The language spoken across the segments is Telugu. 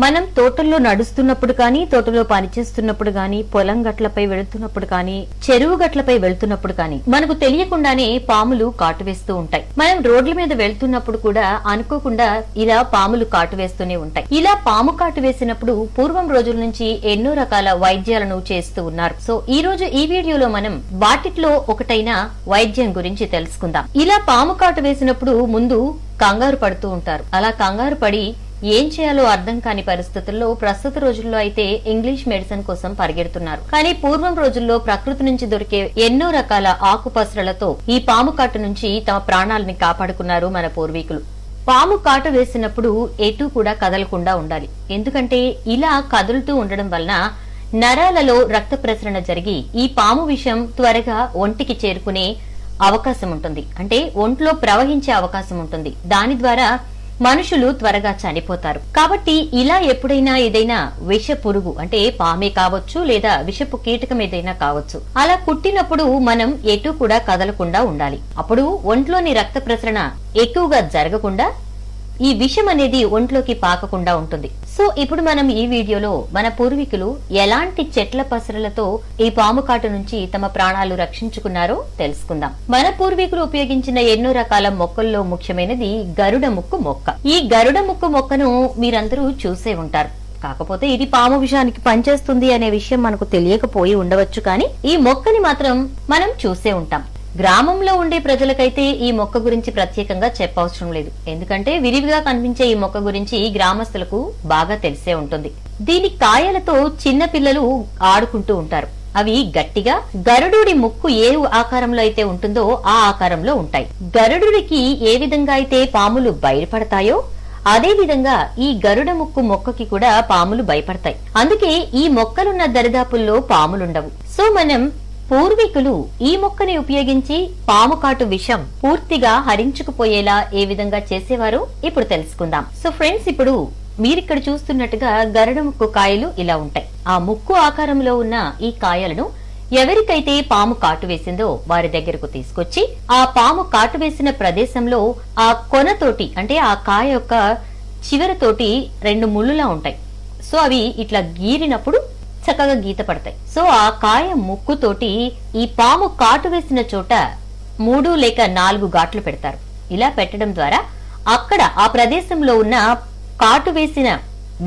మనం తోటల్లో నడుస్తున్నప్పుడు కానీ, తోటలో పనిచేస్తున్నప్పుడు కానీ, పొలం గట్లపై వెళుతున్నప్పుడు కానీ, చెరువు గట్లపై వెళ్తున్నప్పుడు కానీ మనకు తెలియకుండానే పాములు కాటు వేస్తూ ఉంటాయి. మనం రోడ్ల మీద వెళ్తున్నప్పుడు కూడా అనుకోకుండా ఇలా పాములు కాటు వేస్తూనే ఉంటాయి. ఇలా పాము కాటు వేసినప్పుడు పూర్వం రోజుల నుంచి ఎన్నో రకాల వైద్యాలను చేస్తూ ఉన్నారు. సో ఈ రోజు ఈ వీడియోలో మనం వాటిలో ఒకటైన వైద్యం గురించి తెలుసుకుందాం. ఇలా పాము కాటు వేసినప్పుడు ముందు కంగారు పడుతూ ఉంటారు. అలా కంగారు పడి ఏం చేయాలో అర్థం కాని పరిస్థితుల్లో ప్రస్తుత రోజుల్లో అయితే ఇంగ్లీష్ మెడిసిన్ కోసం పరిగెడుతున్నారు. కానీ పూర్వం రోజుల్లో ప్రకృతి నుంచి దొరికే ఎన్నో రకాల ఆకుపసరలతో ఈ పాము కాటు నుంచి తమ ప్రాణాలని కాపాడుకున్నారు మన పూర్వీకులు. పాము కాటు వేసినప్పుడు ఎటు కూడా కదలకుండా ఉండాలి. ఎందుకంటే ఇలా కదులుతూ ఉండడం వలన నరాలలో రక్త ప్రసరణ జరిగి ఈ పాము విషం త్వరగా ఒంటికి చేరుకునే అవకాశం ఉంటుంది. అంటే ఒంట్లో ప్రవహించే అవకాశం ఉంటుంది. దాని ద్వారా మనుషులు త్వరగా చనిపోతారు. కాబట్టి ఇలా ఎప్పుడైనా ఏదైనా విష పురుగు అంటే పామే కావచ్చు లేదా విషపు కీటకం ఏదైనా కావచ్చు అలా కుట్టినప్పుడు మనం ఎటు కూడా కదలకుండా ఉండాలి. అప్పుడు ఒంట్లోని రక్త ప్రసరణ ఎక్కువగా జరగకుండా ఈ విషం అనేది ఒంట్లోకి పాకకుండా ఉంటుంది. సో ఇప్పుడు మనం ఈ వీడియోలో మన పూర్వీకులు ఎలాంటి చెట్ల పసరలతో ఈ పాము కాటు నుంచి తమ ప్రాణాలు రక్షించుకున్నారో తెలుసుకుందాం. మన పూర్వీకులు ఉపయోగించిన ఎన్నో రకాల మొక్కల్లో ముఖ్యమైనది గరుడ ముక్కు మొక్క. ఈ గరుడ ముక్కు మొక్కను మీరందరూ చూసే ఉంటారు. కాకపోతే ఇది పాము విషానికి పనిచేస్తుంది అనే విషయం మనకు తెలియకపోయి ఉండవచ్చు. కానీ ఈ మొక్కని మాత్రం మనం చూసే ఉంటాం. గ్రామంలో ఉండే ప్రజలకైతే ఈ మొక్క గురించి ప్రత్యేకంగా చెప్పవసరం లేదు. ఎందుకంటే విరివిగా కనిపించే ఈ మొక్క గురించి గ్రామస్తులకు బాగా తెలిసే ఉంటుంది. దీని కాయలతో చిన్న పిల్లలు ఆడుకుంటూ ఉంటారు. అవి గట్టిగా గరుడుడి ముక్కు ఏ ఆకారంలో అయితే ఉంటుందో ఆ ఆకారంలో ఉంటాయి. గరుడుడికి ఏ విధంగా అయితే పాములు భయపడతాయో అదే విధంగా ఈ గరుడ ముక్కు మొక్కకి కూడా పాములు భయపడతాయి. అందుకే ఈ మొక్కలున్న దరిదాపుల్లో పాములుండవు. సో మనం పూర్వీకులు ఈ మొక్కని ఉపయోగించి పాము కాటు విషం పూర్తిగా హరించుకుపోయేలా ఏ విధంగా చేసేవారో ఇప్పుడు తెలుసుకుందాం. సో ఫ్రెండ్స్, ఇప్పుడు మీరిక్కడ చూస్తున్నట్టుగా గరుడ ముక్కు కాయలు ఇలా ఉంటాయి. ఆ ముక్కు ఆకారంలో ఉన్న ఈ కాయలను ఎవరికైతే పాము కాటు వేసిందో వారి దగ్గరకు తీసుకొచ్చి ఆ పాము కాటు వేసిన ప్రదేశంలో ఆ కొనతోటి అంటే ఆ కాయ యొక్క చివరతోటి 2 ముళ్ళులా ఉంటాయి. సో అవి ఇట్లా గీరినప్పుడు చక్కగా గీత పడతాయి. సో ఆ కాయ ముక్కుతోటి ఈ పాము కాటు వేసిన చోట 3 లేక 4 ఘాట్లు పెడతారు. ఇలా పెట్టడం ద్వారా అక్కడ ఆ ప్రదేశంలో ఉన్న కాటు వేసిన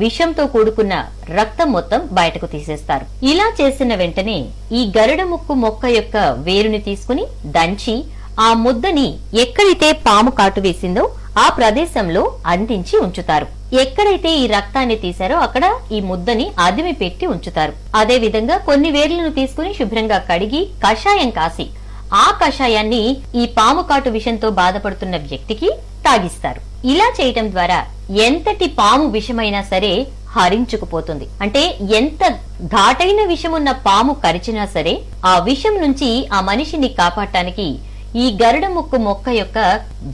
విషంతో కూడుకున్న రక్తం మొత్తం బయటకు తీసేస్తారు. ఇలా చేసిన వెంటనే ఈ గరుడ ముక్కు మొక్క యొక్క వేరుని తీసుకుని దంచి ఆ ముద్దని ఎక్కడైతే పాము కాటు వేసిందో ఆ ప్రదేశంలో అంటించి ఉంచుతారు. ఎక్కడైతే ఈ రక్తాన్ని తీశారో అక్కడ ఈ ముద్దని అదిమి పెట్టి ఉంచుతారు. అదే విధంగా కొన్ని వేర్లను తీసుకుని శుభ్రంగా కడిగి కషాయం కాసి ఆ కషాయాన్ని ఈ పాము కాటు విషంతో బాధపడుతున్న వ్యక్తికి తాగిస్తారు. ఇలా చేయటం ద్వారా ఎంతటి పాము విషమైనా సరే హరించుకుపోతుంది. అంటే ఎంత ఘాటైన విషమున్న పాము కరిచినా సరే ఆ విషం నుంచి ఆ మనిషిని కాపాడటానికి ఈ గరుడ ముక్కు మొక్క యొక్క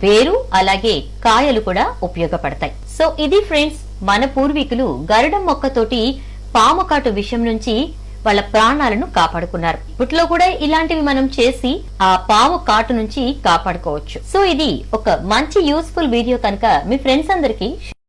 వేరు అలాగే కాయలు కూడా ఉపయోగపడతాయి. సో ఇది ఫ్రెండ్స్, మన పూర్వీకులు గరుడ మొక్కతోటి పాము కాటు విషం నుంచి వాళ్ళ ప్రాణాలను కాపాడుకున్నారు. ఇప్పట్లో కూడా ఇలాంటివి మనం చేసి ఆ పాము కాటు నుంచి కాపాడుకోవచ్చు. సో ఇది ఒక మంచి యూస్ఫుల్ వీడియో కనుక మీ ఫ్రెండ్స్ అందరికి